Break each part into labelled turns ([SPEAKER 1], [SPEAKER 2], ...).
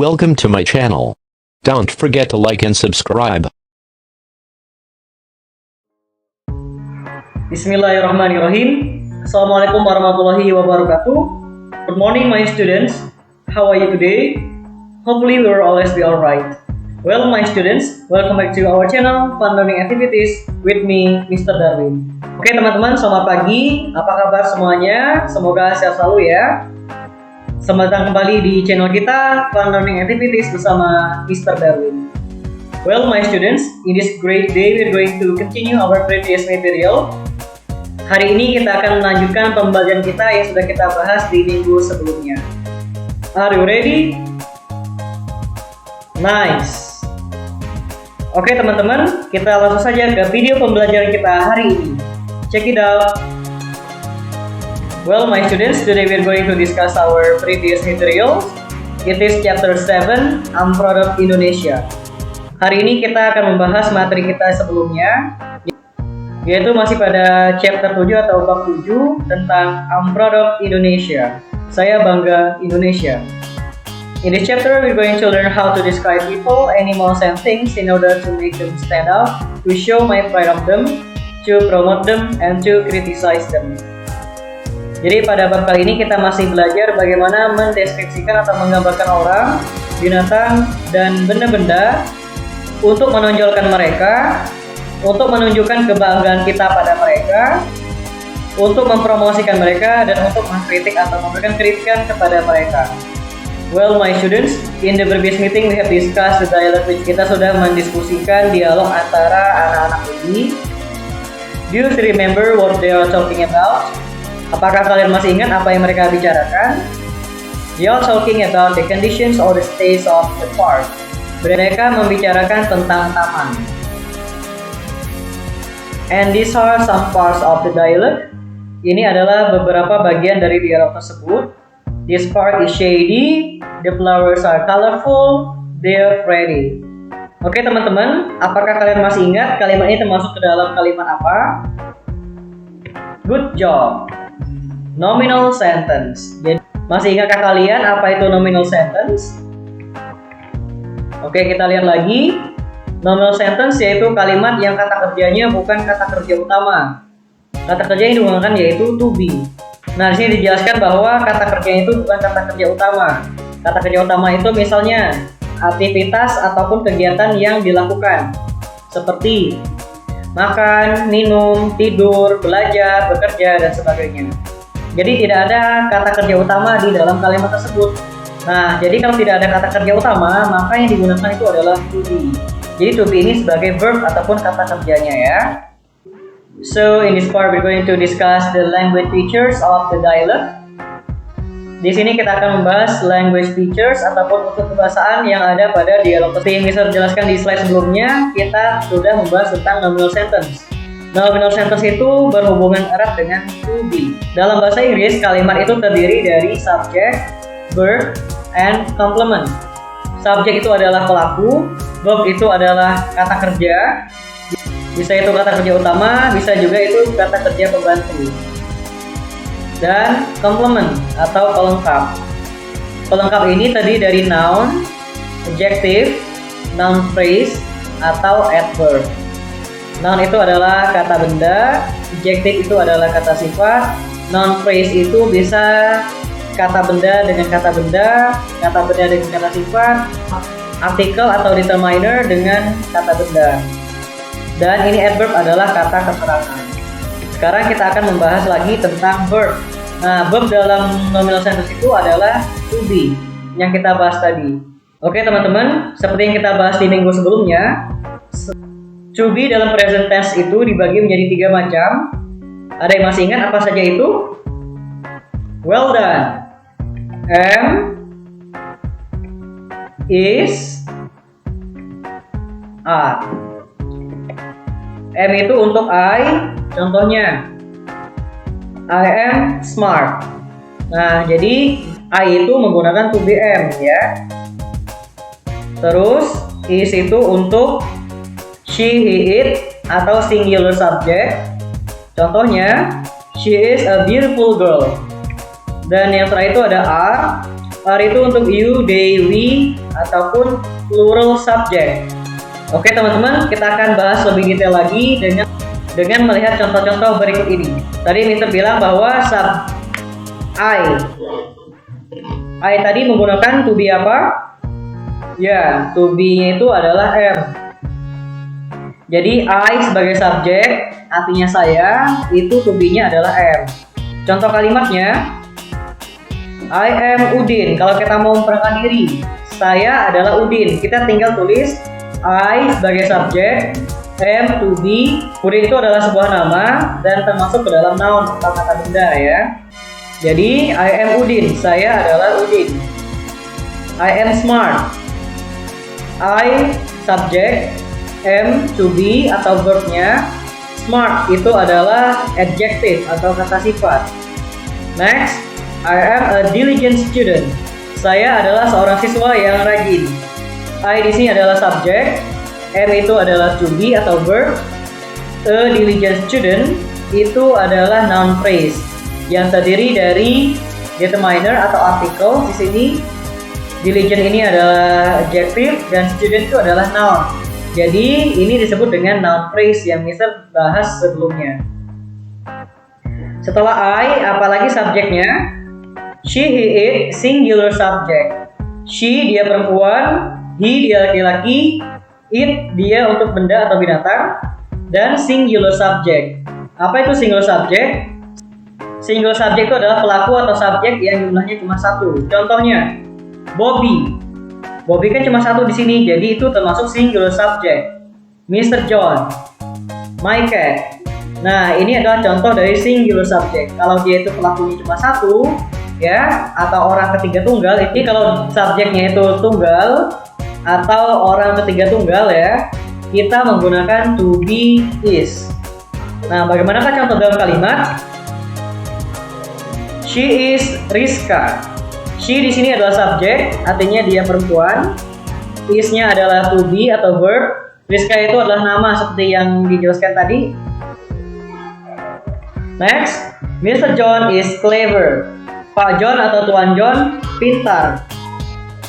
[SPEAKER 1] Welcome to my channel. Don't forget to like and subscribe.
[SPEAKER 2] Bismillahirrahmanirrahim. Assalamualaikum warahmatullahi wabarakatuh. Good morning my students. How are you today? Hopefully we will always be alright. Well my students, welcome back to our channel Fun Learning Activities with me Mr. Darwin. Oke teman-teman, selamat pagi. Apa kabar semuanya? Semoga sehat selalu ya. Selamat datang kembali di channel kita Fun Learning Activities bersama Mr. Darwin. Well my students, in this great day we are going to continue our previous material. Hari ini kita akan melanjutkan pembelajaran kita yang sudah kita bahas di minggu sebelumnya. Are you ready? Nice. Oke teman-teman, kita langsung saja ke video pembelajaran kita hari ini. Check it out. Well my students, today we are going to discuss our previous material. It is chapter 7, I'm Proud of Indonesia. Hari ini kita akan membahas materi kita sebelumnya, yaitu masih pada chapter 7 atau bab 7 tentang I'm Proud of Indonesia. Saya bangga Indonesia. In this chapter, we're going to learn how to describe people, animals, and things in order to make them stand out, to show my pride of them, to promote them, and to criticize them. Jadi pada bab kali ini kita masih belajar bagaimana mendeskripsikan atau menggambarkan orang, binatang, dan benda-benda untuk menonjolkan mereka, untuk menunjukkan kebanggaan kita pada mereka, untuk mempromosikan mereka, dan untuk mengkritik atau memberikan kritikan kepada mereka. Well my students, in the previous meeting we have discussed the dialogue which kita sudah mendiskusikan dialog antara anak-anak ini. Do you remember what they are talking about? Apakah kalian masih ingat apa yang mereka bicarakan? They are talking about the conditions or the states of the park. Mereka membicarakan tentang taman. And these are some parts of the dialogue. Ini adalah beberapa bagian dari dialog tersebut. This park is shady, the flowers are colorful, they are pretty. Oke teman-teman, apakah kalian masih ingat kalimat ini termasuk ke dalam kalimat apa? Good job. Nominal sentence. Jadi, masih ingatkah kalian apa itu nominal sentence? Oke, kita lihat lagi. Nominal sentence yaitu kalimat yang kata kerjanya bukan kata kerja utama. Kata kerja yang digunakan yaitu to be. Nah, di sini dijelaskan bahwa kata kerjanya itu bukan kata kerja utama. Kata kerja utama itu misalnya aktivitas ataupun kegiatan yang dilakukan, seperti makan, minum, tidur, belajar, bekerja, dan sebagainya. Jadi tidak ada kata kerja utama di dalam kalimat tersebut. Nah, jadi kalau tidak ada kata kerja utama, maka yang digunakan itu adalah to be. Jadi to be ini sebagai verb ataupun kata kerjanya ya. So in this part we're going to discuss the language features of the dialogue. Di sini kita akan membahas language features ataupun unsur kebahasaan yang ada pada dialog. Seperti yang bisa dijelaskan di slide sebelumnya, kita sudah membahas tentang nominal sentence. Nominal sentence itu berhubungan erat dengan to be. Dalam bahasa Inggris, kalimat itu terdiri dari subject, verb, and complement. Subjek itu adalah pelaku, verb itu adalah kata kerja, bisa itu kata kerja utama, bisa juga itu kata kerja pembantu. Dan complement atau pelengkap. Pelengkap ini terdiri dari noun, adjective, noun phrase, atau adverb. Noun itu adalah kata benda, adjective itu adalah kata sifat, noun phrase itu bisa kata benda dengan kata benda dengan kata sifat, artikel atau determiner dengan kata benda. Dan ini adverb adalah kata keterangan. Sekarang kita akan membahas lagi tentang verb. Nah, verb dalam nominal sentence itu adalah to be yang kita bahas tadi. Oke teman-teman, seperti yang kita bahas di minggu sebelumnya, to be dalam present tense itu dibagi menjadi 3 macam. Ada yang masih ingat apa saja itu? Well done. Am, is, are. Am itu untuk I, contohnya I am smart. Nah, jadi I itu menggunakan to be am ya. Terus is itu untuk she, he, it atau singular subject. Contohnya she is a beautiful girl. Dan yang terakhir itu ada are. Are itu untuk you, they, we ataupun plural subject. Oke teman-teman, kita akan bahas lebih detail lagi dengan melihat contoh-contoh berikut ini. Tadi Mister bilang bahwa I tadi menggunakan to be apa? Ya, to be itu adalah am. Jadi I sebagai subjek, artinya saya, itu to be-nya adalah am. Contoh kalimatnya, I am Udin. Kalau kita mau memperkenalkan diri, saya adalah Udin. Kita tinggal tulis I sebagai subjek, am to be. Udin itu adalah sebuah nama dan termasuk ke dalam noun atau kata benda ya. Jadi I am Udin, saya adalah Udin. I am smart. I subjek, am to be atau verbnya. Smart itu adalah adjective atau kata sifat. Next, I am a diligent student. Saya adalah seorang siswa yang rajin. I di sini adalah subjek, am itu adalah to be atau verb. A diligent student itu adalah noun phrase yang terdiri dari determiner atau artikel. Di sini diligent ini adalah adjective dan student itu adalah noun. Jadi ini disebut dengan noun phrase yang Mister bahas sebelumnya. Setelah I, apalagi subjeknya? She, he, it, singular subject. She, dia perempuan. He, dia laki-laki. It, dia untuk benda atau binatang. Dan singular subject. Apa itu singular subject? Singular subject itu adalah pelaku atau subjek yang jumlahnya cuma satu. Contohnya, Bobby. Bobby kan cuma satu di sini, jadi itu termasuk singular subject. Mr. John, my cat. Nah, ini adalah contoh dari singular subject. Kalau dia itu pelakunya cuma satu, ya, atau orang ketiga tunggal. Ini kalau subjeknya itu tunggal atau orang ketiga tunggal ya, kita menggunakan to be, is. Nah, bagaimanakah contoh dalam kalimat? She is Rizka. She di sini adalah subjek, artinya dia perempuan. Is-nya adalah to be atau verb. Rizka itu adalah nama seperti yang dijelaskan tadi. Next, Mr. John is clever. Pak John atau Tuan John pintar.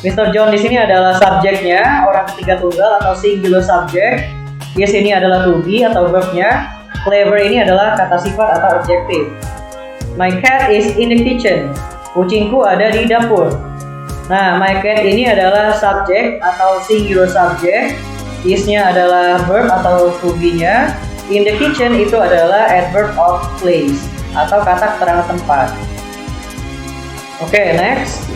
[SPEAKER 2] Mr. John di sini adalah subjeknya, orang ketiga tunggal atau singular subject. Di sini adalah to be atau verbnya. Clever ini adalah kata sifat atau adjective. My cat is in the kitchen. Kucingku ada di dapur. Nah, my cat ini adalah subjek atau singular subject. Is-nya adalah verb atau to be-nya. In the kitchen itu adalah adverb of place atau kata keterangan tempat. Oke, next.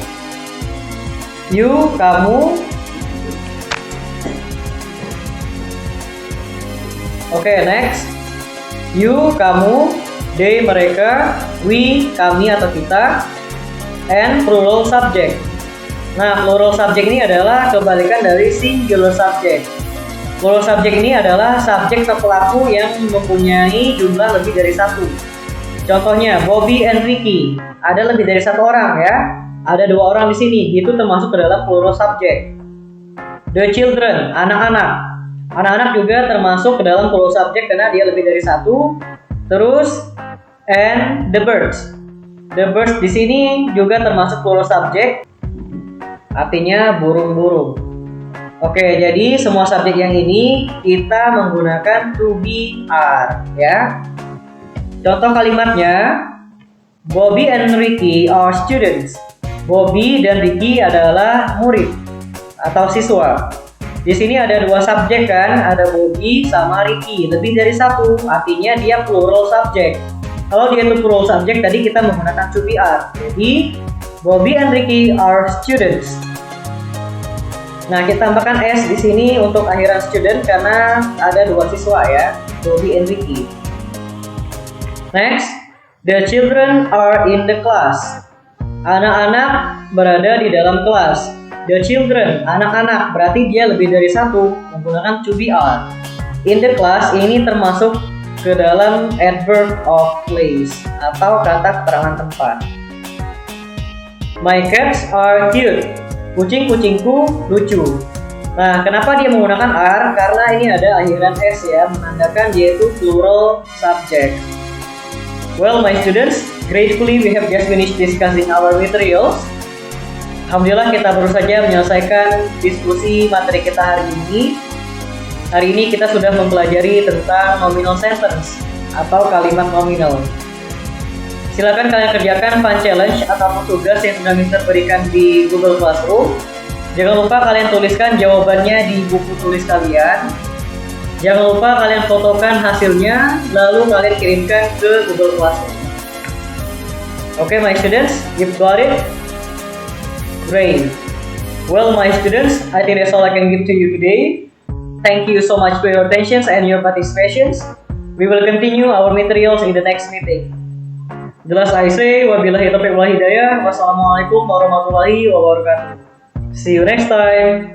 [SPEAKER 2] You, kamu. Oke, next. You, kamu. They, mereka. We, kami atau kita. And plural subject. Nah, plural subject ini adalah kebalikan dari singular subject. Plural subject ini adalah subjek atau pelaku yang mempunyai jumlah lebih dari satu. Contohnya, Bobby and Ricky. Ada lebih dari satu orang ya. Ada dua orang di sini. Itu termasuk ke dalam plural subject. The children, anak-anak. Anak-anak juga termasuk ke dalam plural subject karena dia lebih dari satu. Terus, and the birds. The birds di sini juga termasuk plural subject. Artinya burung-burung. Oke, jadi semua subjek yang ini kita menggunakan to be, are ya. Contoh kalimatnya, Bobby and Ricky are students. Bobby dan Ricky adalah murid atau siswa. Di sini ada dua subjek kan, ada Bobby sama Ricky, lebih dari satu, artinya dia plural subject. Kalau dia itu plural subject, tadi kita menggunakan to be, are. Jadi Bobby and Ricky are students. Nah, kita tambahkan s di sini untuk akhiran student karena ada dua siswa ya, Bobby and Ricky. Next, the children are in the class. Anak-anak berada di dalam kelas. The children, anak-anak, berarti dia lebih dari satu, menggunakan to be, are. In the class ini termasuk ke dalam adverb of place atau kata keterangan tempat. My cats are cute. Kucing-kucingku lucu. Nah, kenapa dia menggunakan are? Karena ini ada akhiran s ya, menandakan dia itu plural subject. Well, my students, gratefully we have just finished discussing our materials. Alhamdulillah kita baru saja menyelesaikan diskusi materi kita hari ini. Hari ini kita sudah mempelajari tentang nominal sentence atau kalimat nominal. Silakan kalian kerjakan fun challenge atau tugas yang sudah Mister berikan di Google Classroom. Jangan lupa kalian tuliskan jawabannya di buku tulis kalian. Jangan lupa kalian fotokan hasilnya, lalu kalian kirimkan ke Google Classroom. Okay, my students, you've got it? Great. Well, my students, I think that's all I can give to you today. Thank you so much for your attention and your participations. We will continue our materials in the next meeting. Jelas I say, wabillahi taufiq wal hidayah. Wassalamualaikum warahmatullahi wabarakatuh. See you next time.